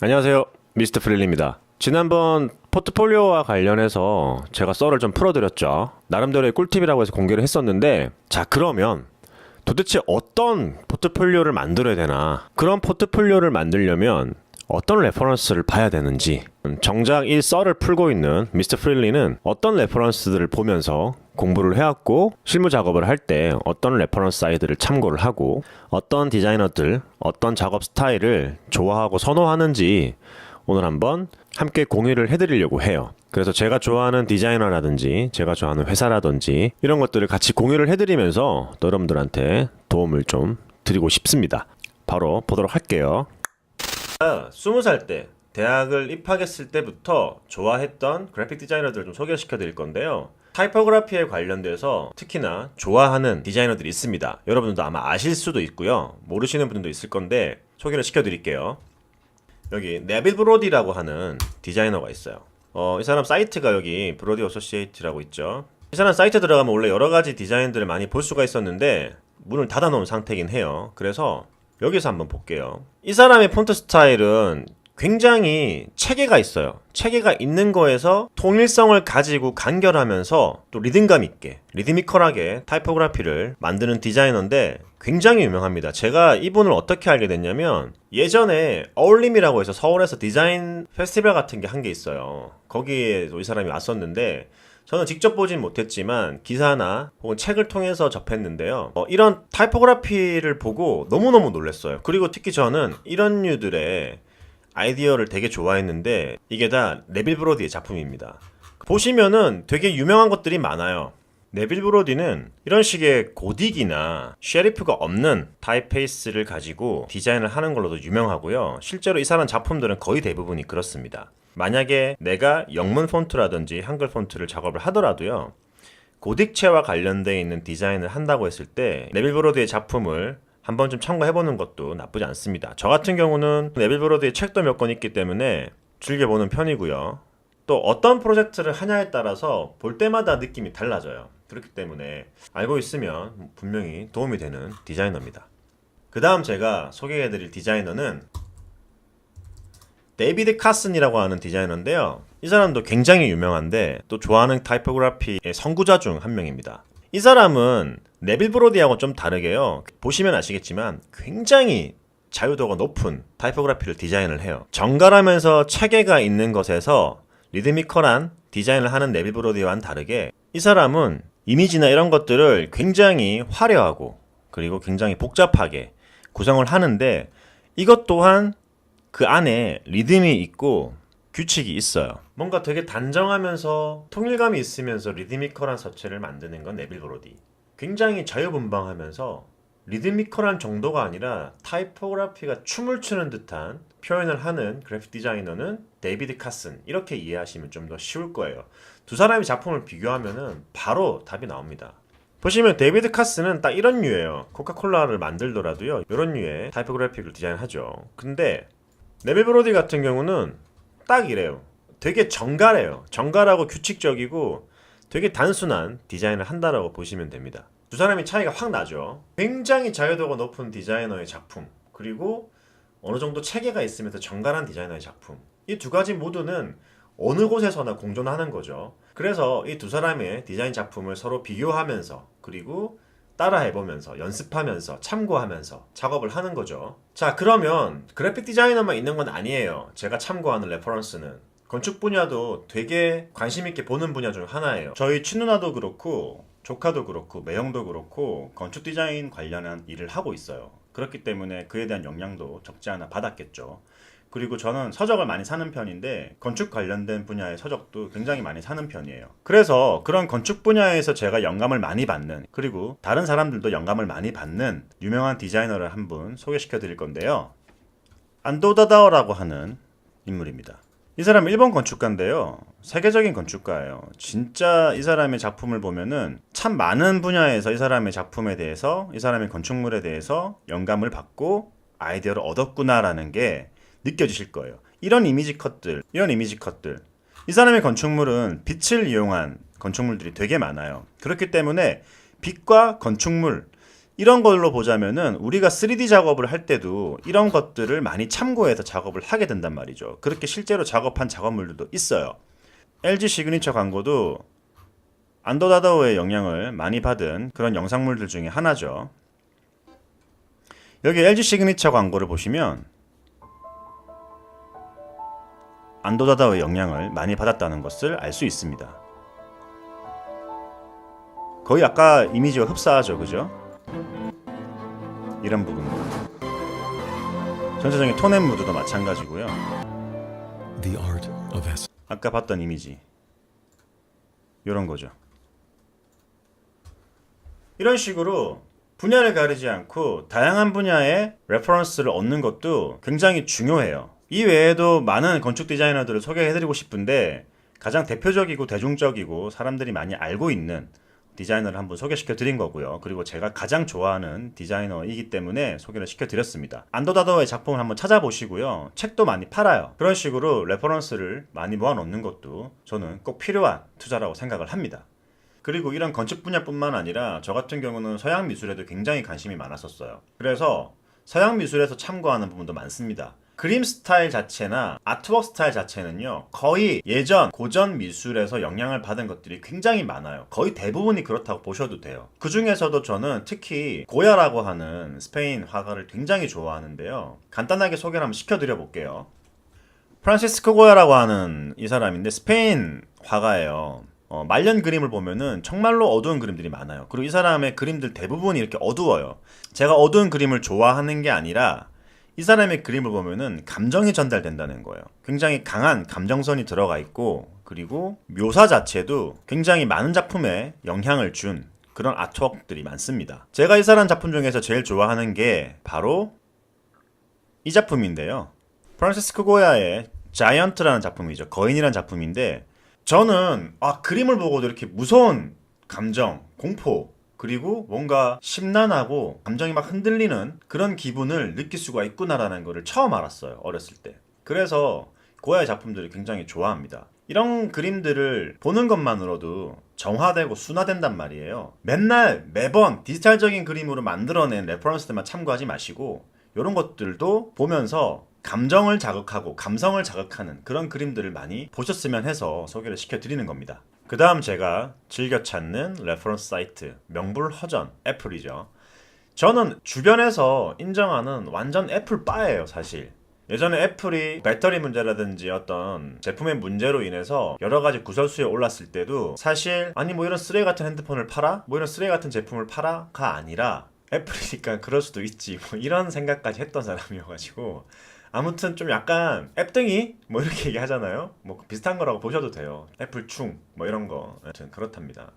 안녕하세요. 미스터 프릴리입니다. 지난번 포트폴리오와 관련해서 제가 썰을 좀 풀어드렸죠. 나름대로의 꿀팁이라고 해서 공개를 했었는데, 자, 그러면 도대체 어떤 포트폴리오를 만들어야 되나? 그런 포트폴리오를 만들려면 어떤 레퍼런스를 봐야 되는지, 정작 이 썰을 풀고 있는 미스터 프릴리는 어떤 레퍼런스들을 보면서 공부를 해왔고, 실무 작업을 할 때 어떤 레퍼런스 사이트를 참고를 하고, 어떤 디자이너들, 어떤 작업 스타일을 좋아하고 선호하는지 오늘 한번 함께 공유를 해드리려고 해요. 그래서 제가 좋아하는 디자이너라든지 제가 좋아하는 회사라든지 이런 것들을 같이 공유를 해드리면서 또 여러분들한테 도움을 좀 드리고 싶습니다. 바로 보도록 할게요. 20살 때 대학을 입학했을 때부터 좋아했던 그래픽 디자이너들 좀 소개시켜 드릴 건데요. 타이포그래피에 관련돼서 특히나 좋아하는 디자이너들이 있습니다. 여러분들도 아마 아실 수도 있고요. 모르시는 분들도 있을 건데 소개를 시켜 드릴게요. 여기 네빌 브로디라고 하는 디자이너가 있어요. 이 사람 사이트가 여기 브로디 어소시에이트라고 있죠. 이 사람 사이트 들어가면 원래 여러 가지 디자인들을 많이 볼 수가 있었는데 문을 닫아 놓은 상태긴 해요. 그래서 여기서 한번 볼게요. 이 사람의 폰트 스타일은 굉장히 체계가 있어요. 체계가 있는 거에서 통일성을 가지고 간결하면서 또 리듬감 있게, 리드미컬하게 타이포그래피를 만드는 디자이너인데 굉장히 유명합니다. 제가 이분을 어떻게 알게 됐냐면 예전에 어울림이라고 해서 서울에서 디자인 페스티벌 같은 게 한 게 있어요. 거기에 이 사람이 왔었는데 저는 직접 보진 못했지만 기사나 혹은 책을 통해서 접했는데요. 이런 타이포그래피를 보고 너무너무 놀랐어요. 그리고 특히 저는 이런 류들의 아이디어를 되게 좋아했는데 이게 다 네빌 브로디의 작품입니다. 보시면은 되게 유명한 것들이 많아요. 네빌 브로디는 이런 식의 고딕이나 쉐리프가 없는 타입페이스를 가지고 디자인을 하는 걸로도 유명하고요. 실제로 이 사람 작품들은 거의 대부분이 그렇습니다. 만약에 내가 영문 폰트라든지 한글 폰트를 작업을 하더라도요. 고딕체와 관련되어 있는 디자인을 한다고 했을 때 네빌 브로디의 작품을 한번 좀 참고해보는 것도 나쁘지 않습니다. 저 같은 경우는 네빌 브로디의 책도 몇 권 있기 때문에 즐겨보는 편이고요. 또 어떤 프로젝트를 하냐에 따라서 볼 때마다 느낌이 달라져요. 그렇기 때문에 알고 있으면 분명히 도움이 되는 디자이너입니다. 그 다음 제가 소개해드릴 디자이너는 데이비드 카슨이라고 하는 디자이너인데요. 이 사람도 굉장히 유명한데 또 좋아하는 타이포그래피의 선구자 중 한 명입니다. 이 사람은 네빌 브로디하고 좀 다르게요. 보시면 아시겠지만 굉장히 자유도가 높은 타이포그래피를 디자인을 해요. 정갈하면서 체계가 있는 것에서 리드미컬한 디자인을 하는 네빌 브로디와는 다르게 이 사람은 이미지나 이런 것들을 굉장히 화려하고 그리고 굉장히 복잡하게 구성을 하는데 이것 또한 그 안에 리듬이 있고 규칙이 있어요. 뭔가 되게 단정하면서 통일감이 있으면서 리드미컬한 서체를 만드는 건 네빌 브로디. 굉장히 자유분방하면서 리드미컬한 정도가 아니라 타이포그래피가 춤을 추는 듯한 표현을 하는 그래픽 디자이너는 데이비드 카슨. 이렇게 이해하시면 좀 더 쉬울 거예요. 두 사람의 작품을 비교하면은 바로 답이 나옵니다. 보시면 데이비드 카슨은 딱 이런 류예요. 코카콜라를 만들더라도요. 이런 류의 타이포그래픽을 디자인하죠. 근데 네빌 브로디 같은 경우는 딱 이래요. 되게 정갈해요. 정갈하고 규칙적이고 되게 단순한 디자인을 한다라고 보시면 됩니다. 두 사람이 차이가 확 나죠. 굉장히 자유도가 높은 디자이너의 작품, 그리고 어느 정도 체계가 있으면서 정갈한 디자이너의 작품. 이 두 가지 모두는 어느 곳에서나 공존하는 거죠. 그래서 이 두 사람의 디자인 작품을 서로 비교하면서 그리고 따라해보면서 연습하면서 참고하면서 작업을 하는 거죠. 자, 그러면 그래픽 디자이너만 있는 건 아니에요. 제가 참고하는 레퍼런스는 건축 분야도 되게 관심 있게 보는 분야 중 하나예요. 저희 친누나도 그렇고 조카도 그렇고 매형도 그렇고 건축 디자인 관련한 일을 하고 있어요. 그렇기 때문에 그에 대한 영향도 적지 않아 받았겠죠. 그리고 저는 서적을 많이 사는 편인데 건축 관련된 분야의 서적도 굉장히 많이 사는 편이에요. 그래서 그런 건축 분야에서 제가 영감을 많이 받는, 그리고 다른 사람들도 영감을 많이 받는 유명한 디자이너를 한 분 소개시켜 드릴 건데요. 안도 다다오라고 하는 인물입니다. 이 사람 일본 건축가인데요. 세계적인 건축가예요. 진짜 이 사람의 작품을 보면은 참 많은 분야에서 이 사람의 작품에 대해서, 이 사람의 건축물에 대해서 영감을 받고 아이디어를 얻었구나라는 게 느껴지실 거예요. 이런 이미지 컷들. 이 사람의 건축물은 빛을 이용한 건축물들이 되게 많아요. 그렇기 때문에 빛과 건축물, 이런 걸로 보자면은 우리가 3D 작업을 할 때도 이런 것들을 많이 참고해서 작업을 하게 된단 말이죠. 그렇게 실제로 작업한 작업물들도 있어요. LG 시그니처 광고도 안도다다오의 영향을 많이 받은 그런 영상물들 중에 하나죠. 여기 LG 시그니처 광고를 보시면 안도다다오의 영향을 많이 받았다는 것을 알 수 있습니다. 거의 아까 이미지와 흡사하죠, 그죠? 이런 부분들. 전체적인 톤 앤 무드도 마찬가지고요. 아까 봤던 이미지. 이런 거죠. 이런 식으로 분야를 가리지 않고 다양한 분야의 레퍼런스를 얻는 것도 굉장히 중요해요. 이 외에도 많은 건축 디자이너들을 소개해드리고 싶은데 가장 대표적이고 대중적이고 사람들이 많이 알고 있는 디자이너를 한번 소개시켜 드린 거고요. 그리고 제가 가장 좋아하는 디자이너이기 때문에 소개를 시켜 드렸습니다. 안도다도의 작품을 한번 찾아보시고요. 책도 많이 팔아요. 그런 식으로 레퍼런스를 많이 모아 놓는 것도 저는 꼭 필요한 투자라고 생각을 합니다. 그리고 이런 건축 분야뿐만 아니라 저 같은 경우는 서양 미술에도 굉장히 관심이 많았었어요. 그래서 서양 미술에서 참고하는 부분도 많습니다. 그림 스타일 자체나 아트웍 스타일 자체는요, 거의 예전 고전 미술에서 영향을 받은 것들이 굉장히 많아요. 거의 대부분이 그렇다고 보셔도 돼요. 그 중에서도 저는 특히 고야라고 하는 스페인 화가를 굉장히 좋아하는데요. 간단하게 소개를 한번 시켜드려 볼게요. 프란시스코 고야라고 하는 이 사람인데 스페인 화가예요. 말년 그림을 보면은 정말로 어두운 그림들이 많아요. 그리고 이 사람의 그림들 대부분이 이렇게 어두워요. 제가 어두운 그림을 좋아하는 게 아니라 이 사람의 그림을 보면은 감정이 전달된다는 거예요. 굉장히 강한 감정선이 들어가 있고, 그리고 묘사 자체도 굉장히 많은 작품에 영향을 준 그런 아트웍들이 많습니다. 제가 이 사람 작품 중에서 제일 좋아하는 게 바로 이 작품인데요. 프란시스코 고야의 자이언트라는 작품이죠. 거인이라는 작품인데, 저는 그림을 보고도 이렇게 무서운 감정, 공포, 그리고 뭔가 심란하고 감정이 막 흔들리는 그런 기분을 느낄 수가 있구나라는 거를 처음 알았어요. 어렸을 때. 그래서 고야의 작품들을 굉장히 좋아합니다. 이런 그림들을 보는 것만으로도 정화되고 순화된단 말이에요. 맨날 매번 디지털적인 그림으로 만들어낸 레퍼런스들만 참고하지 마시고 이런 것들도 보면서 감정을 자극하고 감성을 자극하는 그런 그림들을 많이 보셨으면 해서 소개를 시켜드리는 겁니다. 그 다음 제가 즐겨 찾는 레퍼런스 사이트 명불허전 애플이죠. 저는 주변에서 인정하는 완전 애플 바예요, 사실. 예전에 애플이 배터리 문제라든지 어떤 제품의 문제로 인해서 여러 가지 구설수에 올랐을 때도 사실 뭐 이런 쓰레기 같은 핸드폰을 팔아? 뭐 이런 쓰레기 같은 제품을 팔아?가 아니라 애플이니까 그럴 수도 있지 뭐 이런 생각까지 했던 사람이어가지고 아무튼 좀 약간 앱등이 뭐 이렇게 얘기하잖아요. 뭐 비슷한 거라고 보셔도 돼요. 애플충 뭐 이런 거. 아무튼 그렇답니다.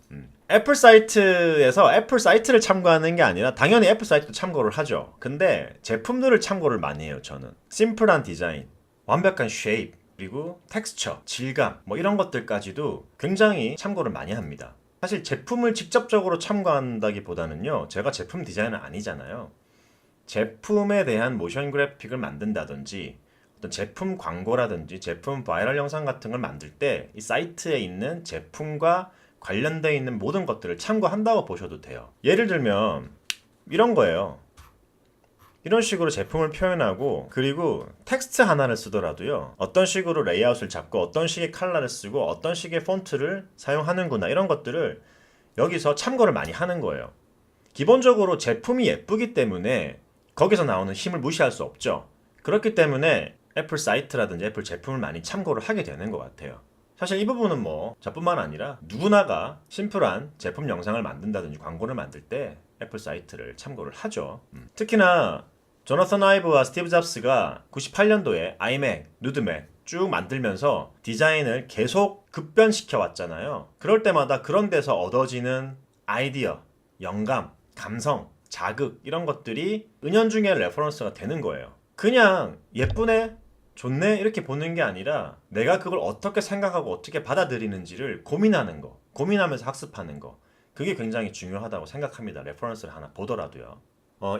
애플 사이트에서 애플 사이트를 참고하는 게 아니라 당연히 애플 사이트도 참고를 하죠. 근데 제품들을 참고를 많이 해요. 저는 심플한 디자인, 완벽한 쉐입, 그리고 텍스처, 질감 뭐 이런 것들까지도 굉장히 참고를 많이 합니다. 사실 제품을 직접적으로 참고한다기보다는요, 제가 제품 디자이너는 아니잖아요. 제품에 대한 모션 그래픽을 만든다든지 어떤 제품 광고라든지 제품 바이럴 영상 같은 걸 만들 때 이 사이트에 있는 제품과 관련되어 있는 모든 것들을 참고한다고 보셔도 돼요. 예를 들면 이런 거예요. 이런 식으로 제품을 표현하고, 그리고 텍스트 하나를 쓰더라도요, 어떤 식으로 레이아웃을 잡고 어떤 식의 컬러를 쓰고 어떤 식의 폰트를 사용하는구나, 이런 것들을 여기서 참고를 많이 하는 거예요. 기본적으로 제품이 예쁘기 때문에 거기서 나오는 힘을 무시할 수 없죠. 그렇기 때문에 애플 사이트라든지 애플 제품을 많이 참고를 하게 되는 것 같아요. 사실 이 부분은 뭐 저뿐만 아니라 누구나가 심플한 제품 영상을 만든다든지 광고를 만들 때 애플 사이트를 참고를 하죠. 특히나 조나선 아이브와 스티브 잡스가 98년도에 아이맥, 누드맥 쭉 만들면서 디자인을 계속 급변시켜 왔잖아요. 그럴 때마다 그런 데서 얻어지는 아이디어, 영감, 감성, 자극 이런 것들이 은연중에 레퍼런스가 되는 거예요. 그냥 예쁘네, 좋네 이렇게 보는 게 아니라 내가 그걸 어떻게 생각하고 어떻게 받아들이는지를 고민하는 거, 고민하면서 학습하는 거, 그게 굉장히 중요하다고 생각합니다. 레퍼런스를 하나 보더라도요.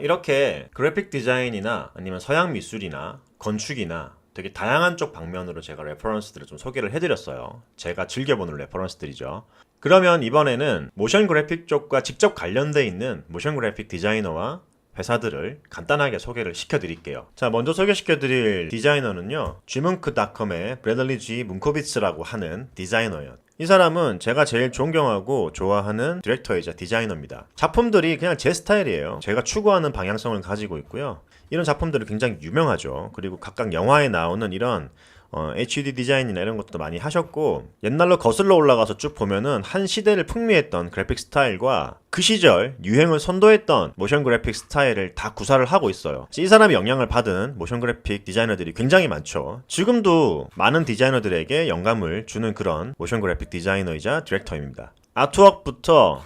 이렇게 그래픽 디자인이나 아니면 서양 미술이나 건축이나 되게 다양한 쪽 방면으로 제가 레퍼런스들을 좀 소개를 해드렸어요. 제가 즐겨보는 레퍼런스들이죠. 그러면 이번에는 모션 그래픽 쪽과 직접 관련돼 있는 모션 그래픽 디자이너와 회사들을 간단하게 소개를 시켜드릴게요. 자, 먼저 소개시켜드릴 디자이너는요, Gmunk.com의 브래들리 G 문코비츠라고 하는 디자이너예요. 이 사람은 제가 제일 존경하고 좋아하는 디렉터이자 디자이너입니다. 작품들이 그냥 제 스타일이에요. 제가 추구하는 방향성을 가지고 있고요. 이런 작품들은 굉장히 유명하죠. 그리고 각각 영화에 나오는 이런 HUD 디자인이나 이런 것도 많이 하셨고, 옛날로 거슬러 올라가서 쭉 보면은 한 시대를 풍미했던 그래픽 스타일과 그 시절 유행을 선도했던 모션 그래픽 스타일을 다 구사를 하고 있어요. 이 사람이 영향을 받은 모션 그래픽 디자이너들이 굉장히 많죠. 지금도 많은 디자이너들에게 영감을 주는 그런 모션 그래픽 디자이너이자 디렉터입니다. 아트웍부터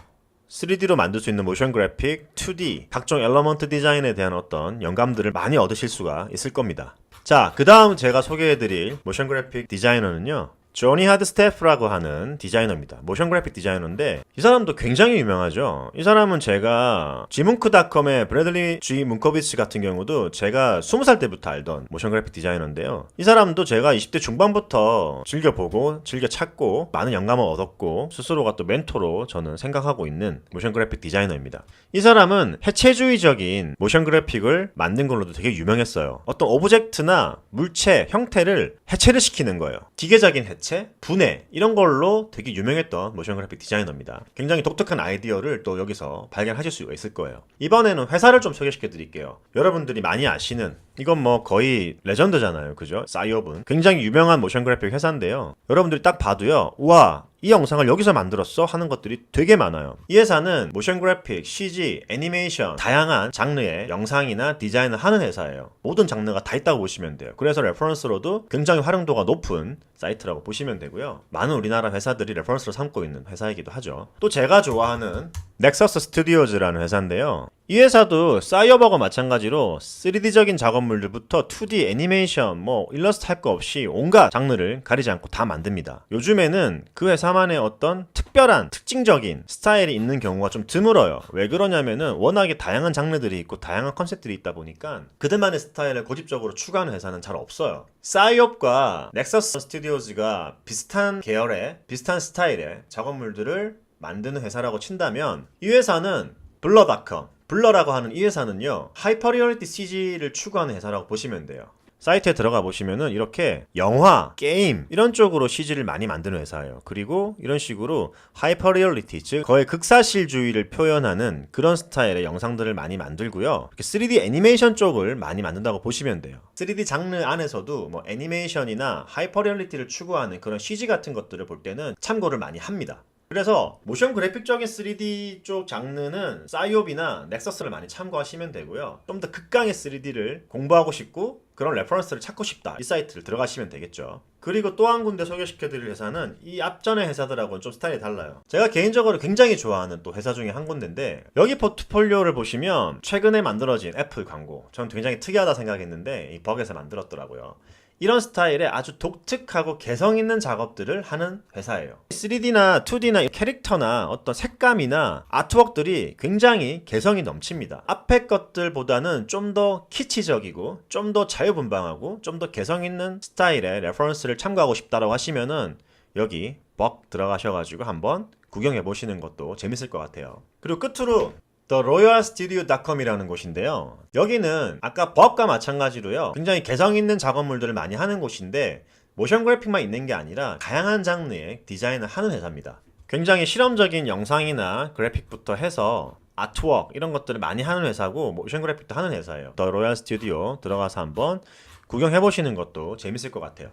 3D로 만들 수 있는 모션 그래픽, 2D, 각종 엘러먼트 디자인에 대한 어떤 영감들을 많이 얻으실 수가 있을 겁니다. 자, 그 다음 제가 소개해드릴 모션 그래픽 디자이너는요, 조니 하드스태프라고 하는 디자이너입니다. 모션 그래픽 디자이너인데 이 사람도 굉장히 유명하죠. 이 사람은 제가 Gmunk.com의 브래들리 G 문코비츠 같은 경우도 제가 20살 때부터 알던 모션 그래픽 디자이너인데요. 이 사람도 제가 20대 중반부터 즐겨보고 즐겨 찾고 많은 영감을 얻었고 스스로가 또 멘토로 저는 생각하고 있는 모션 그래픽 디자이너입니다. 이 사람은 해체주의적인 모션 그래픽을 만든 걸로도 되게 유명했어요. 어떤 오브젝트나 물체, 형태를 해체를 시키는 거예요. 기계적인 해체, 분해, 이런 걸로 되게 유명했던 모션 그래픽 디자이너입니다. 굉장히 독특한 아이디어를 또 여기서 발견하실 수가 있을 거예요. 이번에는 회사를 좀 소개시켜 드릴게요. 여러분들이 많이 아시는, 이건 뭐 거의 레전드잖아요. 그죠? 싸이업은 굉장히 유명한 모션 그래픽 회사인데요. 여러분들이 딱 봐도요, 우와, 이 영상을 여기서 만들었어? 하는 것들이 되게 많아요. 이 회사는 모션 그래픽, CG, 애니메이션, 다양한 장르의 영상이나 디자인을 하는 회사예요. 모든 장르가 다 있다고 보시면 돼요. 그래서 레퍼런스로도 굉장히 활용도가 높은 사이트라고 보시면 되고요. 많은 우리나라 회사들이 레퍼런스로 삼고 있는 회사이기도 하죠. 또 제가 좋아하는 넥서스 스튜디오즈라는 회사인데요. 이 회사도 싸이어버거 마찬가지로 3D적인 작업물들부터 2D 애니메이션, 뭐 일러스트 할 거 없이 온갖 장르를 가리지 않고 다 만듭니다. 요즘에는 그 회사만의 어떤 특별한 특징적인 스타일이 있는 경우가 좀 드물어요. 왜 그러냐면은 워낙에 다양한 장르들이 있고 다양한 컨셉들이 있다 보니까 그들만의 스타일을 고집적으로 추구하는 회사는 잘 없어요. 싸이업과 넥서스 스튜디오즈가 비슷한 계열의 비슷한 스타일의 작업물들을 만드는 회사라고 친다면, 이 회사는 블러닷컴, 블러라고 하는 이 회사는요, 하이퍼리얼리티 CG를 추구하는 회사라고 보시면 돼요. 사이트에 들어가 보시면은 이렇게 영화, 게임 이런 쪽으로 CG를 많이 만드는 회사예요. 그리고 이런 식으로 하이퍼리얼리티, 즉 거의 극사실주의를 표현하는 그런 스타일의 영상들을 많이 만들고요. 이렇게 3D 애니메이션 쪽을 많이 만든다고 보시면 돼요. 3D 장르 안에서도 뭐 애니메이션이나 하이퍼리얼리티를 추구하는 그런 CG 같은 것들을 볼 때는 참고를 많이 합니다. 그래서 모션 그래픽적인 3D 쪽 장르는 싸이옵이나 넥서스를 많이 참고하시면 되고요. 좀 더 극강의 3D를 공부하고 싶고 그런 레퍼런스를 찾고 싶다, 이 사이트를 들어가시면 되겠죠. 그리고 또 한 군데 소개시켜드릴 회사는 이 앞전의 회사들하고는 좀 스타일이 달라요. 제가 개인적으로 굉장히 좋아하는 또 회사 중에 한 군데인데, 여기 포트폴리오를 보시면 최근에 만들어진 애플 광고, 저는 굉장히 특이하다 생각했는데 이 버겟에 만들었더라고요. 이런 스타일의 아주 독특하고 개성있는 작업들을 하는 회사예요. 3D나 2D나 캐릭터나 어떤 색감이나 아트웍들이 굉장히 개성이 넘칩니다. 앞에 것들보다는 좀 더 키치적이고 좀 더 자유분방하고 좀 더 개성있는 스타일의 레퍼런스를 참고하고 싶다라고 하시면은 여기 벅 들어가셔가지고 한번 구경해보시는 것도 재밌을 것 같아요. 그리고 끝으로 TheRoyalStudio.com이라는 곳인데요. 여기는 아까 버그과 마찬가지로요, 굉장히 개성 있는 작업물들을 많이 하는 곳인데 모션 그래픽만 있는 게 아니라 다양한 장르의 디자인을 하는 회사입니다. 굉장히 실험적인 영상이나 그래픽부터 해서 아트웍 이런 것들을 많이 하는 회사고 모션 그래픽도 하는 회사예요. TheRoyalStudio 들어가서 한번 구경해보시는 것도 재밌을 것 같아요.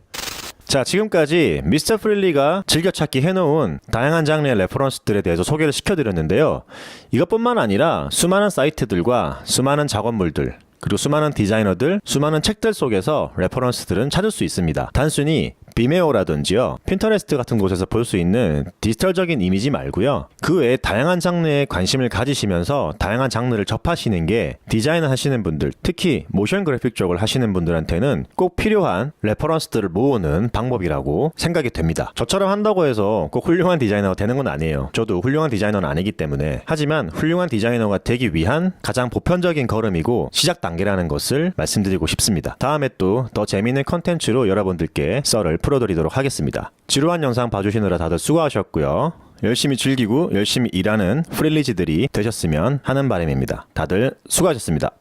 자, 지금까지 미스터 프릴리가 즐겨찾기 해놓은 다양한 장르의 레퍼런스들에 대해서 소개를 시켜드렸는데요. 이것뿐만 아니라 수많은 사이트들과 수많은 작업물들, 그리고 수많은 디자이너들, 수많은 책들 속에서 레퍼런스들은 찾을 수 있습니다. 단순히 비메오라든지요, 핀터레스트 같은 곳에서 볼 수 있는 디지털적인 이미지 말고요. 그 외에 다양한 장르에 관심을 가지시면서 다양한 장르를 접하시는 게 디자인을 하시는 분들, 특히 모션 그래픽 쪽을 하시는 분들한테는 꼭 필요한 레퍼런스들을 모으는 방법이라고 생각이 됩니다. 저처럼 한다고 해서 꼭 훌륭한 디자이너가 되는 건 아니에요. 저도 훌륭한 디자이너는 아니기 때문에. 하지만 훌륭한 디자이너가 되기 위한 가장 보편적인 걸음이고 시작 단계라는 것을 말씀드리고 싶습니다. 다음에 또 더 재미있는 컨텐츠로 여러분들께 썰을 풀어드리도록 하겠습니다. 지루한 영상 봐주시느라 다들 수고하셨고요. 열심히 즐기고 열심히 일하는 프릴리지들이 되셨으면 하는 바람입니다. 다들 수고하셨습니다.